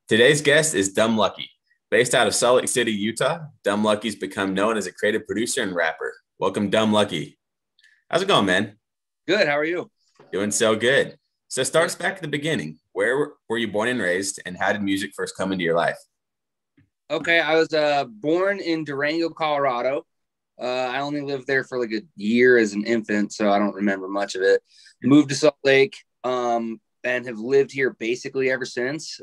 Today's guest is Dumb Lucky. Based out of Salt Lake City, Utah, Dumb Lucky's become known as a creative producer and rapper. Welcome, Dumb Lucky. How's it going, man? Good. How are you? Doing so good. So start us back at the beginning. Where were you born and raised, and how did music first come into your life? Okay. I was born in Durango, Colorado. I only lived there for like a year as an infant, so I don't remember much of it. Moved to Salt Lake and have lived here basically ever since.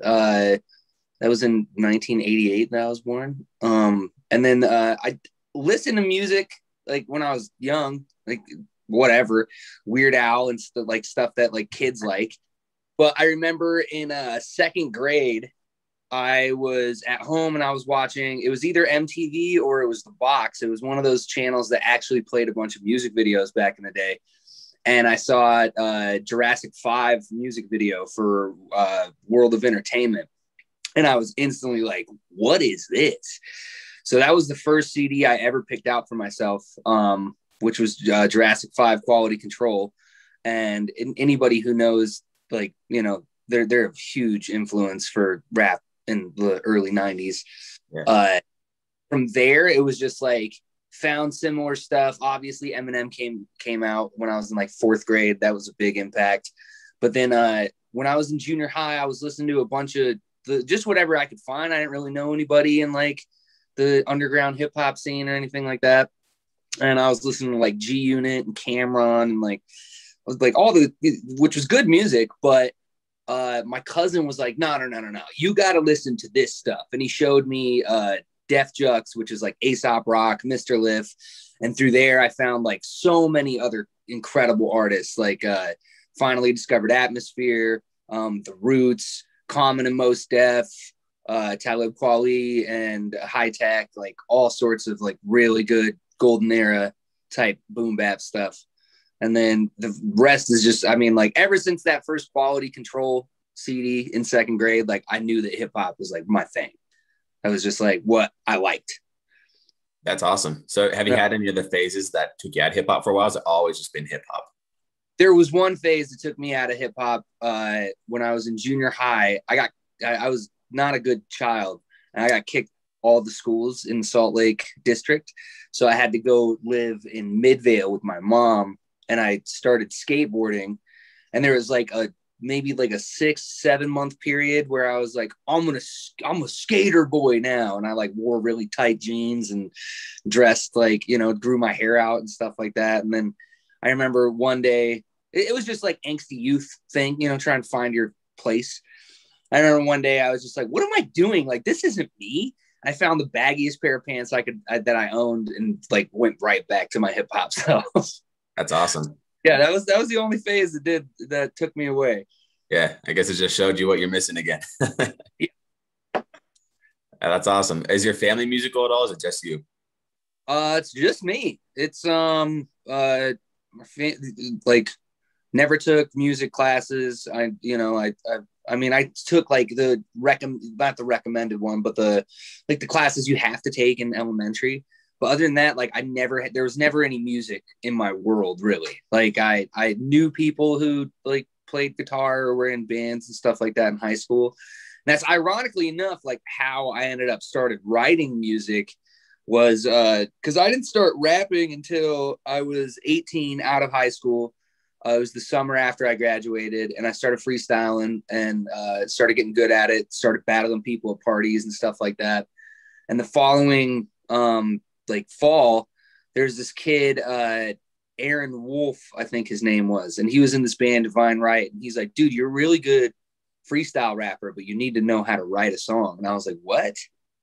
That was in 1988 that I was born. And then I listened to music like when I was young, like whatever, Weird Al and like stuff that like kids like. But I remember in second grade, I was at home and I was watching, it was either MTV or it was The Box. It was one of those channels that actually played a bunch of music videos back in the day. And I saw Jurassic 5 music video for World of Entertainment. And I was instantly like, what is this? So that was the first CD I ever picked out for myself, which was Jurassic 5 Quality Control. And anybody who knows, like, you know, they're a huge influence for rap in the early 90s. Yeah. From there, it was just like found similar stuff. Obviously, Eminem came out when I was in like fourth grade. That was a big impact. But then when I was in junior high, I was listening to a bunch of just whatever I could find. I didn't really know anybody in like the underground hip hop scene or anything like that. And I was listening to like G Unit and Cameron and like, I was like all which was good music, but my cousin was like, no, you got to listen to this stuff. And he showed me Def Jux, which is like Aesop Rock, Mr. Liff. And through there, I found like so many other incredible artists, like finally discovered Atmosphere, The Roots, Common and Mos Def, Talib Kweli, and High Tech, like all sorts of like really good golden era type boom bap stuff. And then the rest is just, I mean, like ever since that first Quality Control CD in second grade, like I knew that hip hop was like my thing. I was just like what I liked. That's awesome. So have you had any other phases that took you out of hip hop for a while? Has it always just been hip hop? There was one phase that took me out of hip hop when I was in junior high. I was not a good child, and I got kicked all the schools in Salt Lake district. So I had to go live in Midvale with my mom, and I started skateboarding. And there was like maybe like a 6-7 month period where I was like, I'm a skater boy now. And I like wore really tight jeans and dressed like, you know, grew my hair out and stuff like that. And then I remember one day, it was just like angsty youth thing, you know, trying to find your place. I remember one day I was just like, what am I doing? Like, this isn't me. I found the baggiest pair of pants that I owned and like went right back to my hip hop self. That's awesome. Yeah, that was the only phase that took me away. Yeah, I guess it just showed you what you're missing again. Yeah. That's awesome. Is your family musical at all? Or is it just you? It's just me. It's like never took music classes. I mean, I took like not the recommended one, but the classes you have to take in elementary. But other than that, like there was never any music in my world really. Like I knew people who like played guitar or were in bands and stuff like that in high school. And that's ironically enough, like how I ended up started writing music was because I didn't start rapping until I was 18 out of high school. It was the summer after I graduated, and I started freestyling and started getting good at it, started battling people at parties and stuff like that. And the following like fall, there's this kid, Aaron Wolf, I think his name was, and he was in this band Divine Right. And he's like, dude, you're a really good freestyle rapper, but you need to know how to write a song. And I was like, what?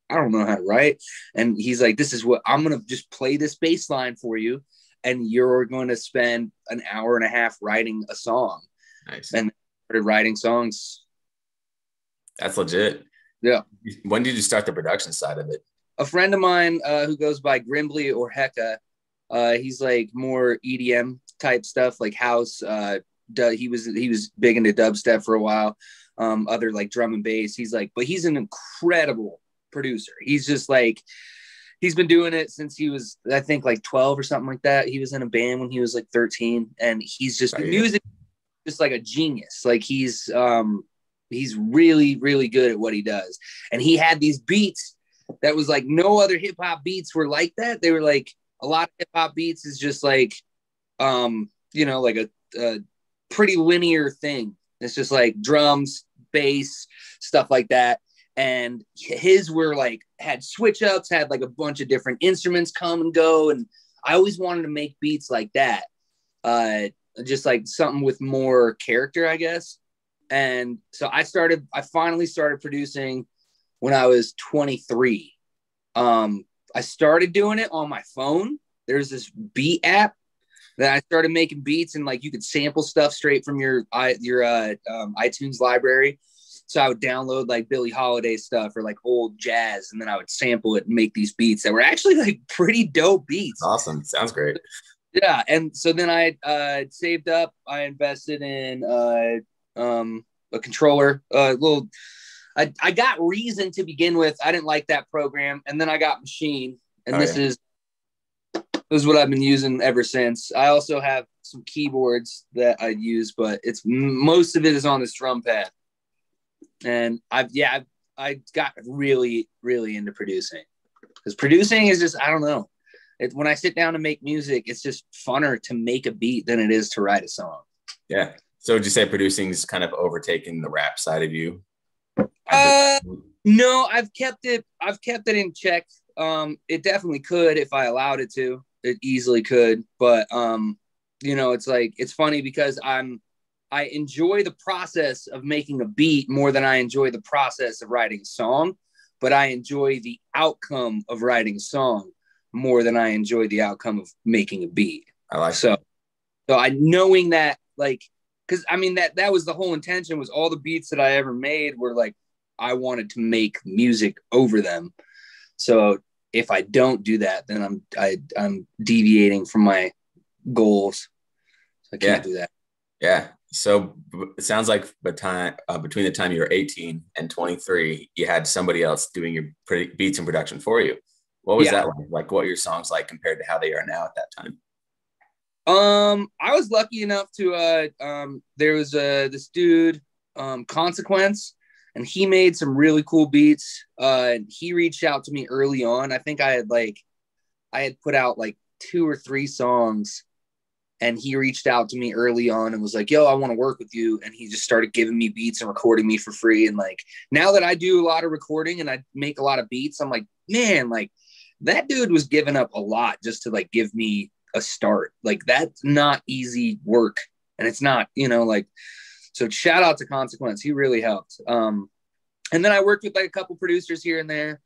I don't know how to write. And he's like, this is what I'm going to just play this bass line for you. And you're going to spend an hour and a half writing a song. Nice. And started writing songs. That's legit. Yeah. When did you start the production side of it? A friend of mine who goes by Grimbly or Hecka, he's like more EDM type stuff, like house. He was big into dubstep for a while. Other like drum and bass. But he's an incredible producer. He's just like, he's been doing it since he was, I think, like 12 or something like that. He was in a band when he was like 13, and he's just the music, just like a genius. Like he's He's really, really good at what he does. And he had these beats that was like no other hip hop beats were like that. They were like, a lot of hip hop beats is just like, you know, like a pretty linear thing. It's just like drums, bass, stuff like that. And his were like, had switch ups, had like a bunch of different instruments come and go. And I always wanted to make beats like that. Just like something with more character, I guess. And so I finally started producing when I was 23. I started doing it on my phone. There's this beat app that I started making beats, and like you could sample stuff straight from your iTunes library. So I would download like Billie Holiday stuff or like old jazz, and then I would sample it and make these beats that were actually like pretty dope beats. Awesome. Sounds great. Yeah. And so then I saved up, I invested in a controller, I got Reason to begin with. I didn't like that program. And then I got Machine, and this is what I've been using ever since. I also have some keyboards that I use, but most of it is on this drum pad. And I got really, really into producing, because producing is just, I don't know. When I sit down to make music, it's just funner to make a beat than it is to write a song. Yeah. So would you say producing is kind of overtaking the rap side of you? No, I've kept it in check. It definitely could if I allowed it to. It easily could, but you know, it's like, it's funny because I enjoy the process of making a beat more than I enjoy the process of writing a song, but I enjoy the outcome of writing a song more than I enjoy the outcome of making a beat. I like so I knowing that, like, because I mean that was the whole intention, was all the beats that I ever made were like, I wanted to make music over them. So if I don't do that, then I'm deviating from my goals. So I can't do that. Yeah. So it sounds like between the time you were 18 and 23, you had somebody else doing your beats and production for you. What was that like? Like, what were your songs like compared to how they are now at that time? I was lucky enough to there was this dude, Consequence, and he made some really cool beats. He reached out to me early on. I think I had put out like 2 or 3 songs, and he reached out to me early on and was like, yo, I want to work with you. And he just started giving me beats and recording me for free. And like, now that I do a lot of recording and I make a lot of beats, I'm like, man, like that dude was giving up a lot just to like give me a start. Like, that's not easy work. And it's not, you know, like, so shout out to Consequence. He really helped. And then I worked with like a couple producers here and there.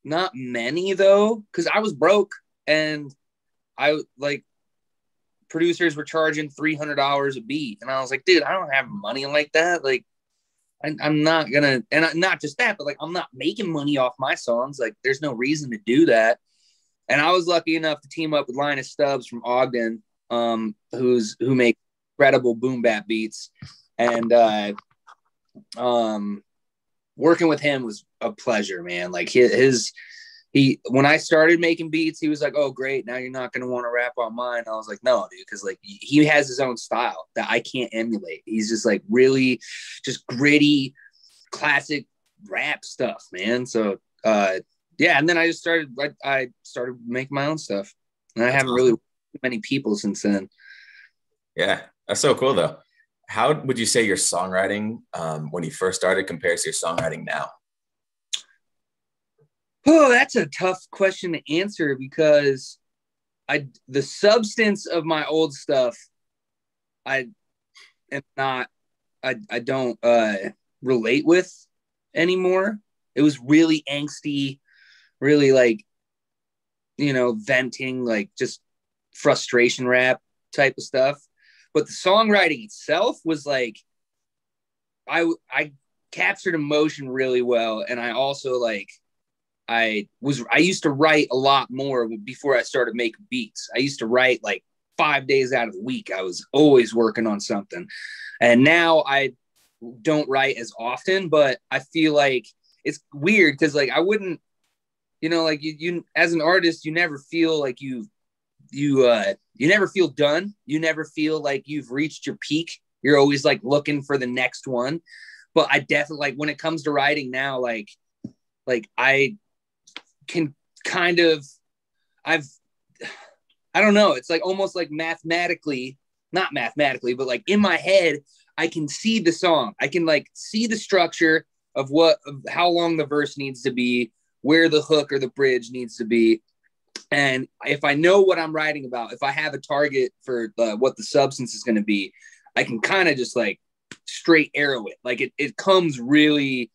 Not many though, because I was broke, and I like, producers were charging $300 a beat, and I was like, dude, I don't have money like that. Like, I'm not gonna, and not just that, but like, I'm not making money off my songs. Like, there's no reason to do that. And I was lucky enough to team up with Linus Stubbs from Ogden, who makes incredible boom bap beats, and working with him was a pleasure, man. Like when I started making beats, he was like, oh, great, now you're not going to want to rap on mine. I was like, no, dude, because like he has his own style that I can't emulate. He's just like really just gritty, classic rap stuff, man. So yeah, and then I started making my own stuff, and I haven't really worked with many people since then. Yeah, that's so cool though. How would you say your songwriting when you first started compares to your songwriting now? Oh, that's a tough question to answer, because the substance of my old stuff, I don't relate with anymore. It was really angsty, really like, you know, venting, like just frustration rap type of stuff. But the songwriting itself was like, I captured emotion really well. And I also like, I used to write a lot more before I started making beats. I used to write like 5 days out of the week. I was always working on something. And now I don't write as often, but I feel like it's weird because like I wouldn't, you know, like you as an artist, you never feel like you never feel done. You never feel like you've reached your peak you're always like looking for the next one. But I definitely like when it comes to writing now, like I can kind of, I've, I don't know. It's like almost like mathematically, not mathematically, but like in my head, I can see the song. I can like see the structure of how long the verse needs to be, where the hook or the bridge needs to be. And if I know what I'm writing about, if I have a target for what the substance is going to be, I can kind of just like straight arrow it. Like it comes really,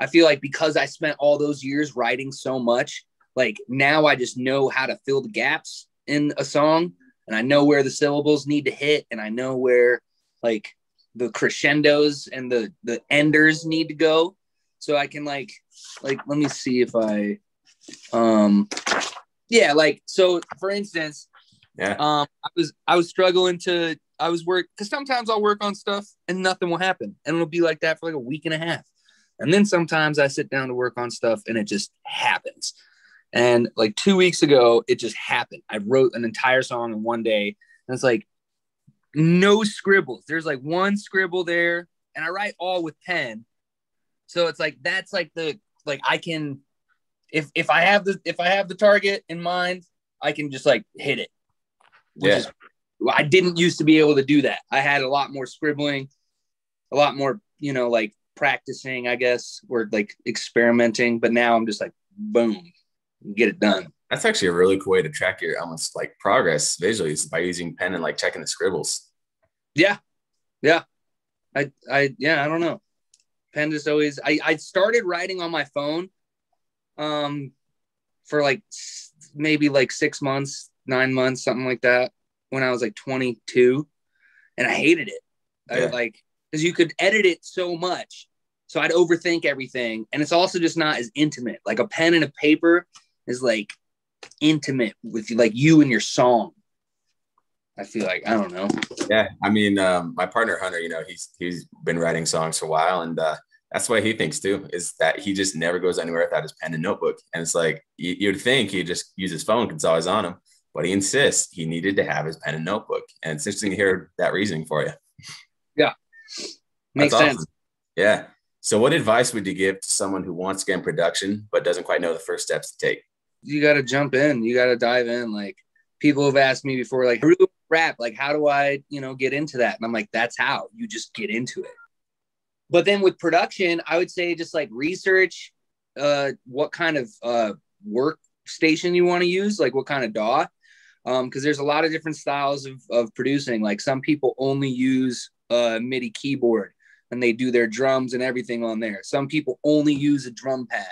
I feel like because I spent all those years writing so much, like now I just know how to fill the gaps in a song, and I know where the syllables need to hit, and I know where like the crescendos and the enders need to go. So I can like let me see if I yeah, like so for instance, I was struggling to work because sometimes I'll work on stuff and nothing will happen, and it'll be like that for like a week and a half. And then sometimes I sit down to work on stuff and it just happens. And like 2 weeks ago, it just happened. I wrote an entire song in one day, and it's like no scribbles. There's like one scribble there, and I write all with pen. So it's like that's like I can if I have the target in mind, I can just like hit it. I didn't used to be able to do that. I had a lot more scribbling, a lot more, like practicing, I guess, or like experimenting. But now I'm just like, boom, get it done. That's actually a really cool way to track your almost like progress visually is by using pen and like checking the scribbles. Yeah. I don't know. Pen just always, I started writing on my phone for like maybe like 6 months, 9 months, something like that when I was like 22, and I hated it. I like, because you could edit it so much. So I'd overthink everything. And it's also just not as intimate. Like a pen and a paper is like intimate with like you and your song. I feel like, I don't know. Yeah. I mean, my partner Hunter, he's been writing songs for a while, and that's why he thinks too, is that he just never goes anywhere without his pen and notebook. And it's like, you'd think he'd just use his phone because it's always on him, but he insists he needed to have his pen and notebook. And it's interesting to hear that reasoning for you. Yeah. Makes sense. Awesome. Yeah. So what advice would you give to someone who wants to get in production, but doesn't quite know the first steps to take? You got to jump in. You got to dive in. Like people have asked me before, like, I really rap. Like, how do I, get into that? And I'm like, that's how you just get into it. But then with production, I would say just like research what kind of workstation you want to use, like what kind of DAW. Because there's a lot of different styles of producing. Like some people only use a MIDI keyboard and they do their drums and everything on there. Some people only use a drum pad.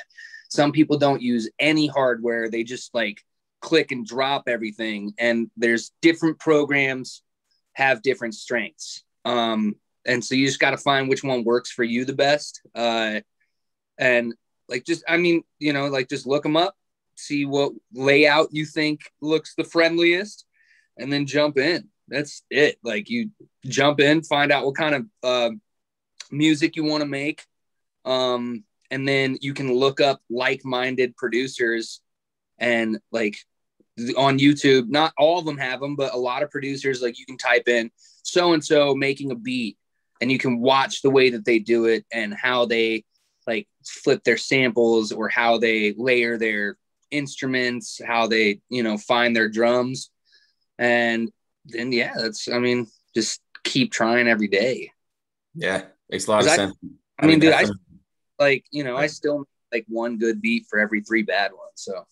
Some people don't use any hardware. They just like click and drop everything. And there's different programs have different strengths. And so you just got to find which one works for you the best. And like, just look them up, see what layout you think looks the friendliest, and then jump in. That's it. Like you jump in, find out what kind of music you want to make. And then you can look up like-minded producers, and like on YouTube, not all of them have them, but a lot of producers, like you can type in so-and-so making a beat, and you can watch the way that they do it and how they like flip their samples or how they layer their instruments, how they, find their drums. And then, just keep trying every day. Yeah. Makes a lot of sense. Dude, I still make like one good beat for every 3 bad ones. So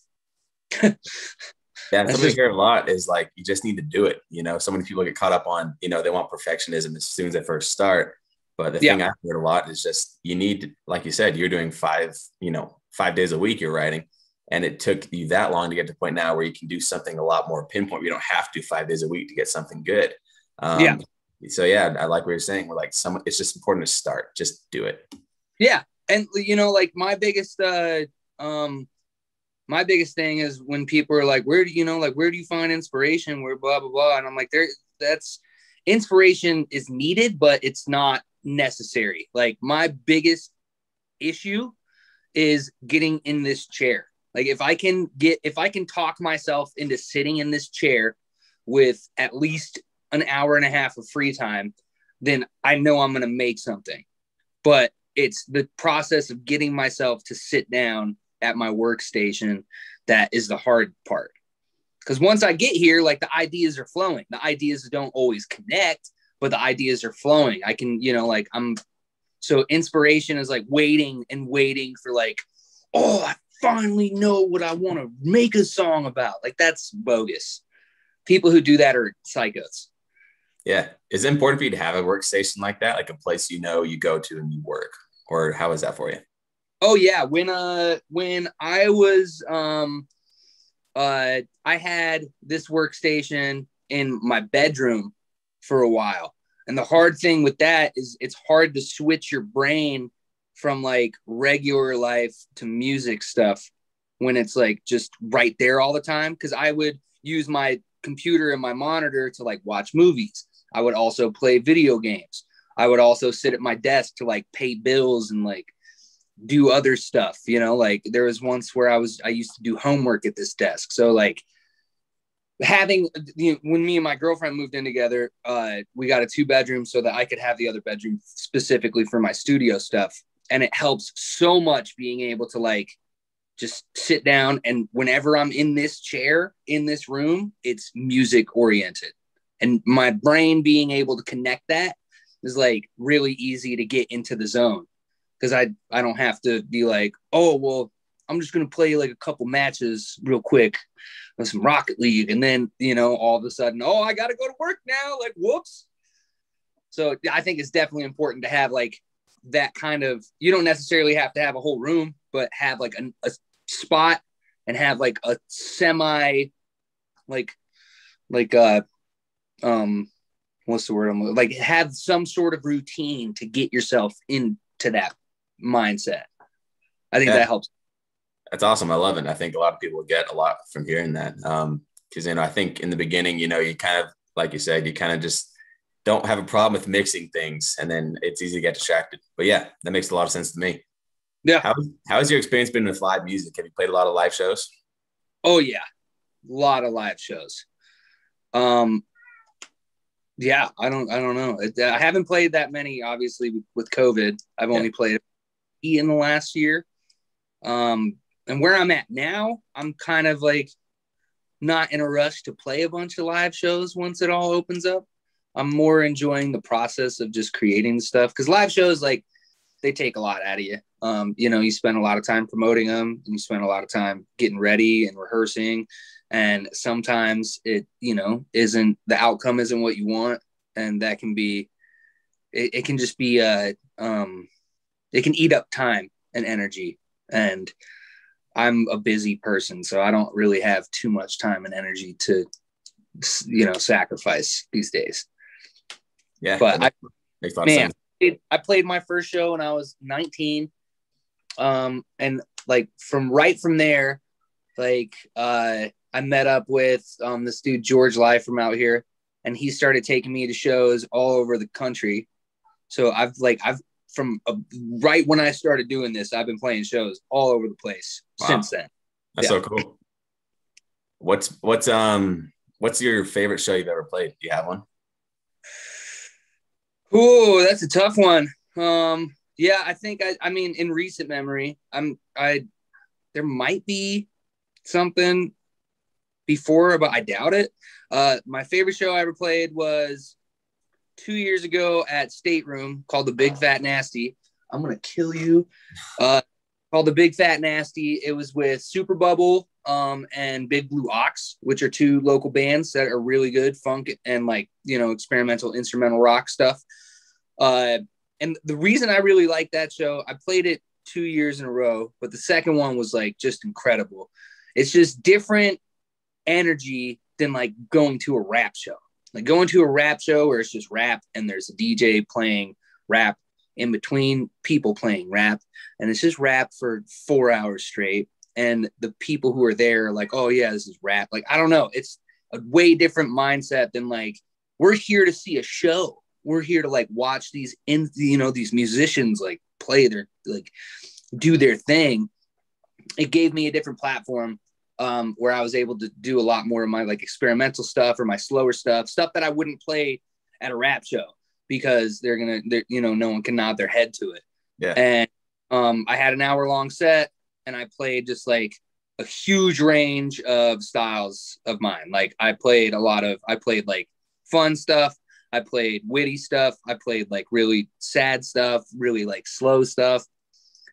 yeah, something I hear a lot is like, you just need to do it. So many people get caught up on, they want perfectionism as soon as they first start. But the thing I've heard a lot is just, you need to, like you said, you're doing 5 days a week you're writing. And it took you that long to get to the point now where you can do something a lot more pinpoint. You don't have to do 5 days a week to get something good. So yeah, I like what you're saying. We're like, it's just important to start. Just do it. Yeah. And like my biggest thing is when people are like, where do you find inspiration? Where blah, blah, blah. And I'm like, that's inspiration is needed, but it's not necessary. Like my biggest issue is getting in this chair. Like if I can talk myself into sitting in this chair with at least an hour and a half of free time, then I know I'm going to make something. But it's the process of getting myself to sit down at my workstation that is the hard part. Because once I get here, like the ideas are flowing. The ideas don't always connect, but the ideas are flowing. I can, like so inspiration is like waiting and waiting for like, oh, I finally know what I want to make a song about. Like that's bogus. People who do that are psychos. Yeah. Is it important for you to have a workstation like that? Like a place, you go to and you work, or how is that for you? Oh yeah. When I was, I had this workstation in my bedroom for a while. And the hard thing with that is it's hard to switch your brain from like regular life to music stuff when it's like just right there all the time. Cause I would use my computer and my monitor to like watch movies. I would also play video games. I would also sit at my desk to like pay bills and like do other stuff, like there was once where I used to do homework at this desk. So like having, when me and my girlfriend moved in together, we got a 2-bedroom so that I could have the other bedroom specifically for my studio stuff. And it helps so much being able to like just sit down, and whenever I'm in this chair in this room, it's music oriented, and my brain being able to connect that is like really easy to get into the zone. Because I don't have to be like, oh, well, I'm just going to play like a couple matches real quick with some Rocket League. And then, all of a sudden, oh, I got to go to work now. Like, whoops. So I think it's definitely important to have like that kind of, you don't necessarily have to have a whole room, but have like a spot and have like a semi, like, what's the word? Like have some sort of routine to get yourself into that mindset. I think that helps. That's awesome. I love it. I think a lot of people get a lot from hearing that. Because, I think in the beginning, you kind of, like you said, you kind of just don't have a problem with mixing things, and then it's easy to get distracted. But yeah, that makes a lot of sense to me. Yeah. How has your experience been with live music? Have you played a lot of live shows? Oh yeah. A lot of live shows. Yeah, I don't know. I haven't played that many, obviously, with COVID. I've only played in the last year. And where I'm at now, I'm kind of like not in a rush to play a bunch of live shows once it all opens up. I'm more enjoying the process of just creating stuff, because live shows, like, they take a lot out of you. You spend a lot of time promoting them, and you spend a lot of time getting ready and rehearsing. And sometimes it, isn't, the outcome isn't what you want. And that can be, it can just be, it can eat up time and energy. And I'm a busy person, so I don't really have too much time and energy to, sacrifice these days. Yeah. But makes a lot of sense. I played my first show when I was 19. And like from there, like, I met up with this dude, George Lai, from out here, and he started taking me to shows all over the country. So from right when I started doing this, I've been playing shows all over the place since then. That's so cool. What's your favorite show you've ever played? Do you have one? Oh, that's a tough one. Yeah, I think I mean, in recent memory, there might be something before, but I doubt it. My favorite show I ever played was 2 years ago at State Room, called The Big Fat Nasty. I'm gonna kill you. Called The Big Fat Nasty. It was with Super Bubble and Big Blue Ox, which are 2 local bands that are really good, funk and like, experimental instrumental rock stuff. And the reason I really like that show, I played it 2 years in a row, but the second one was like just incredible. It's just different energy than like going to a rap show. Like going to a rap show where it's just rap and there's a DJ playing rap in between people playing rap, and it's just rap for 4 hours straight. And the people who are there are like, oh yeah, this is rap. Like, I don't know. It's a way different mindset than like, we're here to see a show. We're here to like watch these these musicians like play their, like, do their thing. It gave me a different platform where I was able to do a lot more of my like experimental stuff or my slower stuff that I wouldn't play at a rap show. because no one can nod their head to it. Yeah. And I had an hour-long set, and I played just like a huge range of styles of mine. Like I played like fun stuff. I played witty stuff. I played like really sad stuff, really like slow stuff.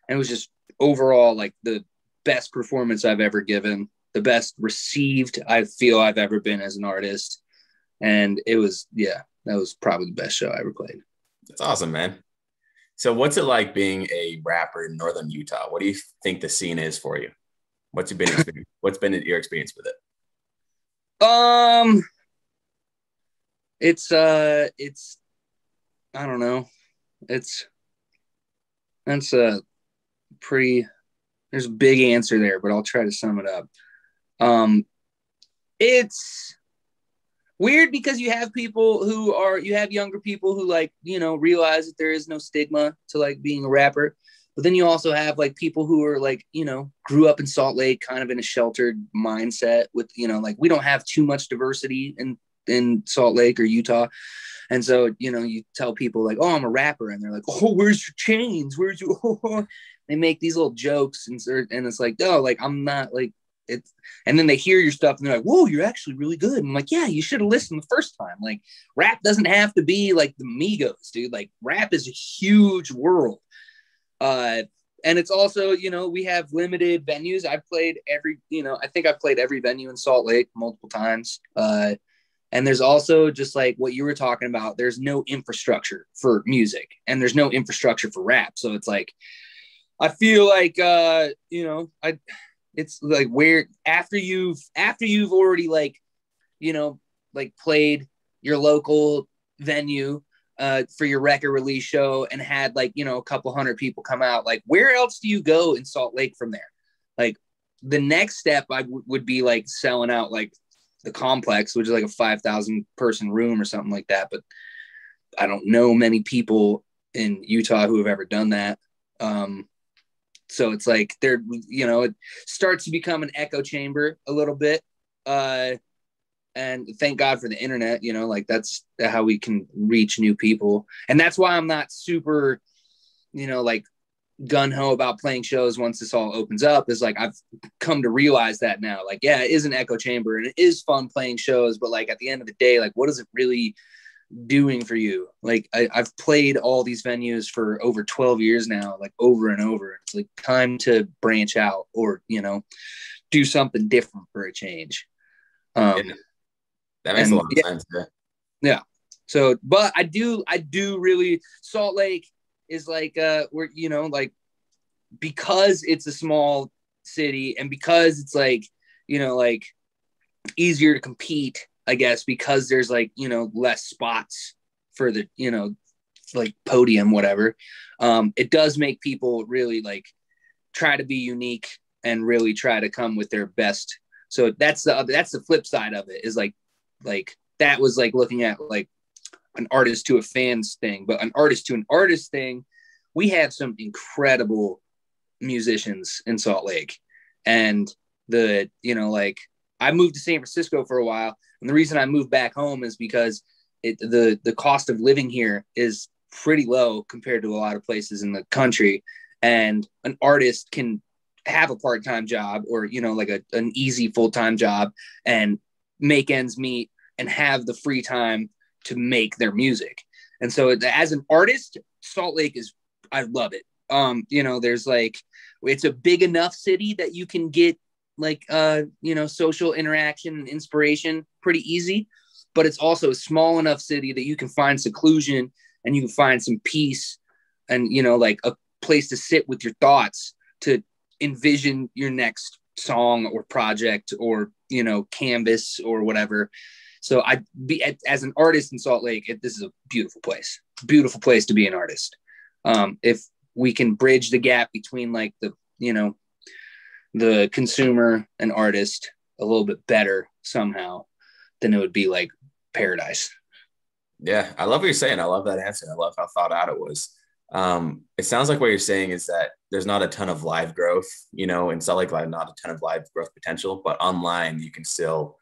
And it was just overall like the best performance I've ever given, the best received I feel I've ever been as an artist. And it was, that was probably the best show I ever played. That's awesome, man. So what's it like being a rapper in Northern Utah? What do you think the scene is for you? What's been your experience with it? It's I don't know. That's a pretty, there's a big answer there, but I'll try to sum it up. It's weird because you have younger people who like, realize that there is no stigma to like being a rapper. But then you also have like people who are like, grew up in Salt Lake, kind of in a sheltered mindset with, like we don't have too much diversity in Salt Lake or Utah. And so, you tell people like, oh, I'm a rapper. And they're like, oh, where's your chains? Where's your, oh. They make these little jokes and it's like, oh, like, I'm not like it. And then they hear your stuff and they're like, whoa, you're actually really good. And I'm like, yeah, you should have listened the first time. Like rap doesn't have to be like the Migos, dude. Like rap is a huge world. And it's also, we have limited venues. I've played I think I've played every venue in Salt Lake multiple times. And there's also just like what you were talking about, there's no infrastructure for music and there's no infrastructure for rap. So it's like, I feel like, it's like where after you've already like, like played your local venue for your record release show and had like, a couple hundred people come out, like where else do you go in Salt Lake from there? Like the next step would be like selling out like the Complex, which is like a 5,000 person room or something like that. But I don't know many people in Utah who have ever done that. So it's like it starts to become an echo chamber a little bit. And thank God for the internet, like that's how we can reach new people. And that's why I'm not super, like gung-ho about playing shows once this all opens up, is like I've come to realize that now, like, yeah, it is an echo chamber and it is fun playing shows, but like at the end of the day, like what is it really doing for you? Like I've played all these venues for over 12 years now, like over and over. It's like time to branch out or, do something different for a change. Yeah. That makes a lot of sense. Yeah. So, but I do really, Salt Lake is like, we're, like, because it's a small city and because it's like, like easier to compete, I guess, because there's like, less spots for the, like podium, whatever. It does make people really like try to be unique and really try to come with their best. So that's the flip side of it, is like that was like looking at like an artist to a fans thing, but an artist to an artist thing, we have some incredible musicians in Salt Lake. And like I moved to San Francisco for a while. And the reason I moved back home is because the cost of living here is pretty low compared to a lot of places in the country. And an artist can have a part-time job or, like an easy full-time job and make ends meet and have the free time to make their music. And so as an artist, Salt Lake I love it. There's like, it's a big enough city that you can get like, social interaction and inspiration pretty easy, but it's also a small enough city that you can find seclusion and you can find some peace and, like a place to sit with your thoughts to envision your next song or project or, canvas or whatever. So as an artist in Salt Lake, this is a beautiful place to be an artist. If we can bridge the gap between like the consumer and artist a little bit better somehow, then it would be like paradise. Yeah. I love what you're saying. I love that answer. I love how thought out it was. It sounds like what you're saying is that there's not a ton of live growth, in Salt Lake, not a ton of live growth potential, but online you can still,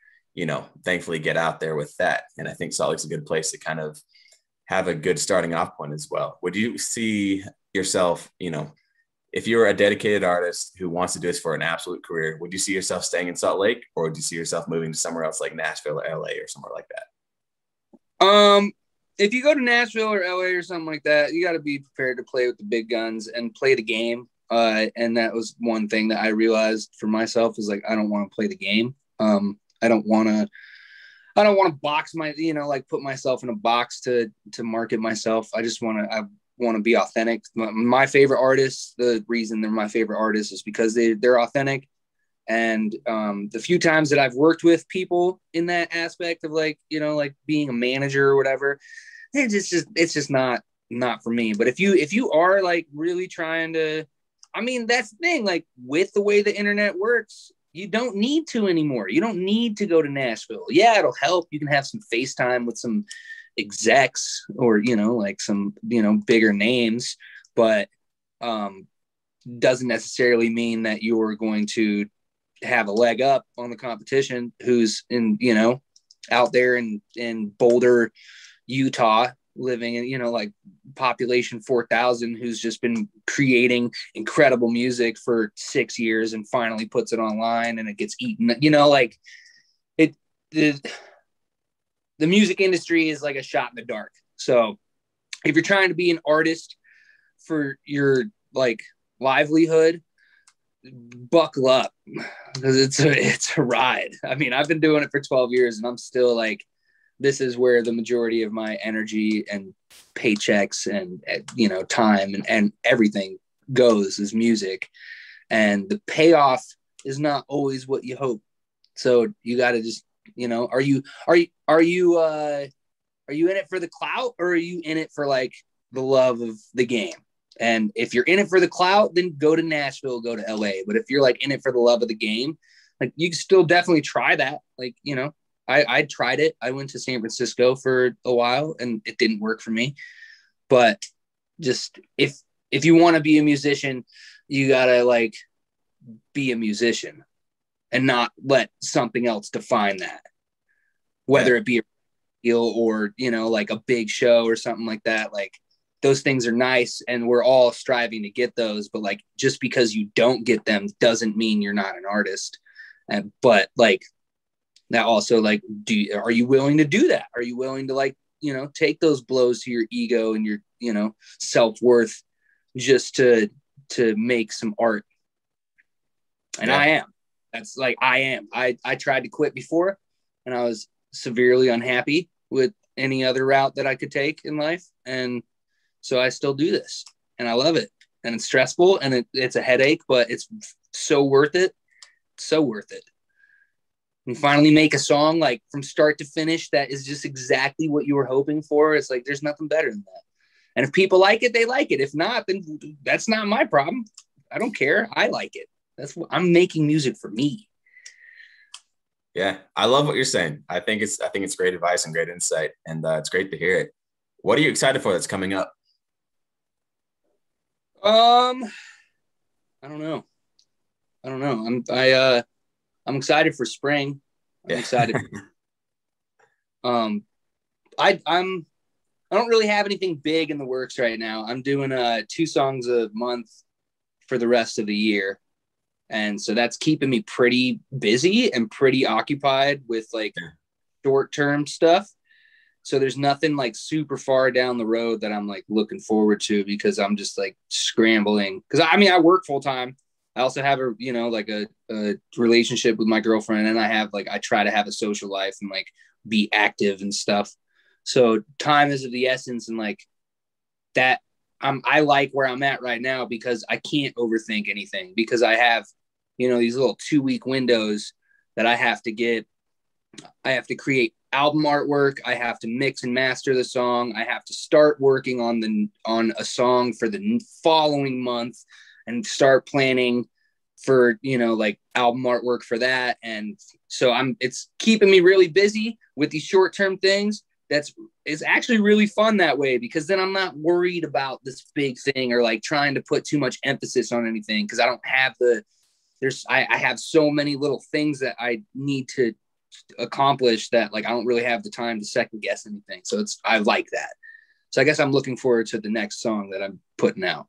thankfully get out there with that. And I think Salt Lake's a good place to kind of have a good starting off point as well. Would you see yourself, if you're a dedicated artist who wants to do this for an absolute career, would you see yourself staying in Salt Lake, or would you see yourself moving to somewhere else like Nashville or LA or somewhere like that? If you go to Nashville or LA or something like that, you got to be prepared to play with the big guns and play the game. And that was one thing that I realized for myself is like, I don't want to play the game. I don't want to box like put myself in a box to market myself. I want to be authentic. My favorite artists, the reason they're my favorite artists is because they're authentic. And the few times that I've worked with people in that aspect of like being a manager or whatever, it's just not for me. But if you are like really trying to, I mean, that's the thing, like with the way the internet works, you don't need to anymore. You don't need to go to Nashville. Yeah, it'll help. You can have some FaceTime with some execs or, like some, bigger names, but doesn't necessarily mean that you're going to have a leg up on the competition who's out there in Boulder, Utah, living in, like population 4,000, who's just been creating incredible music for 6 years and finally puts it online and it gets eaten, like the music industry is like a shot in the dark. So if you're trying to be an artist for your like livelihood, buckle up, because it's a ride. I mean, I've been doing it for 12 years and I'm still like, this is where the majority of my energy and paychecks and time and everything goes, is music. And the payoff is not always what you hope. So you got to just, are you in it for the clout, or are you in it for like the love of the game? And if you're in it for the clout, then go to Nashville, go to LA. But if you're like in it for the love of the game, like you can still definitely try that. Like, I tried it. I went to San Francisco for a while and it didn't work for me. But just if you want to be a musician, you gotta like be a musician and not let something else define that. Whether it be a deal or, like a big show or something like that. Like those things are nice and we're all striving to get those. But like, just because you don't get them doesn't mean you're not an artist. But like, that also like, are you willing to do that? Are you willing to like, take those blows to your ego and your, self-worth just to make some art? And I am. That's like, I am. I tried to quit before and I was severely unhappy with any other route that I could take in life. And so I still do this and I love it. And it's stressful and it's a headache, but it's so worth it. So worth it. And finally make a song like from start to finish that is just exactly what you were hoping for. It's like, there's nothing better than that. And if people like it, they like it. If not, then that's not my problem. I don't care. I like it. That's what I'm making music for me. Yeah, I love what you're saying. I think it's great advice and great insight, and it's great to hear it. What are you excited for that's coming up? I don't know. I'm excited for spring. I'm excited. I don't really have anything big in the works right now. I'm doing 2 songs a month for the rest of the year. And so that's keeping me pretty busy and pretty occupied with like short-term stuff. So there's nothing like super far down the road that I'm like looking forward to, because I'm just like scrambling. Because I mean, I work full time. I also have a relationship with my girlfriend, and I try to have a social life and like be active and stuff. So time is of the essence, and like that I like where I'm at right now because I can't overthink anything, because I have, these little 2-week windows that I have to create album artwork. I have to mix and master the song. I have to start working on a song for the following month and start planning for, like album artwork for that. And so it's keeping me really busy with these short-term things. It's actually really fun that way, because then I'm not worried about this big thing or like trying to put too much emphasis on anything, because I don't have I have so many little things that I need to accomplish that like I don't really have the time to second guess anything. So I like that. So I guess I'm looking forward to the next song that I'm putting out.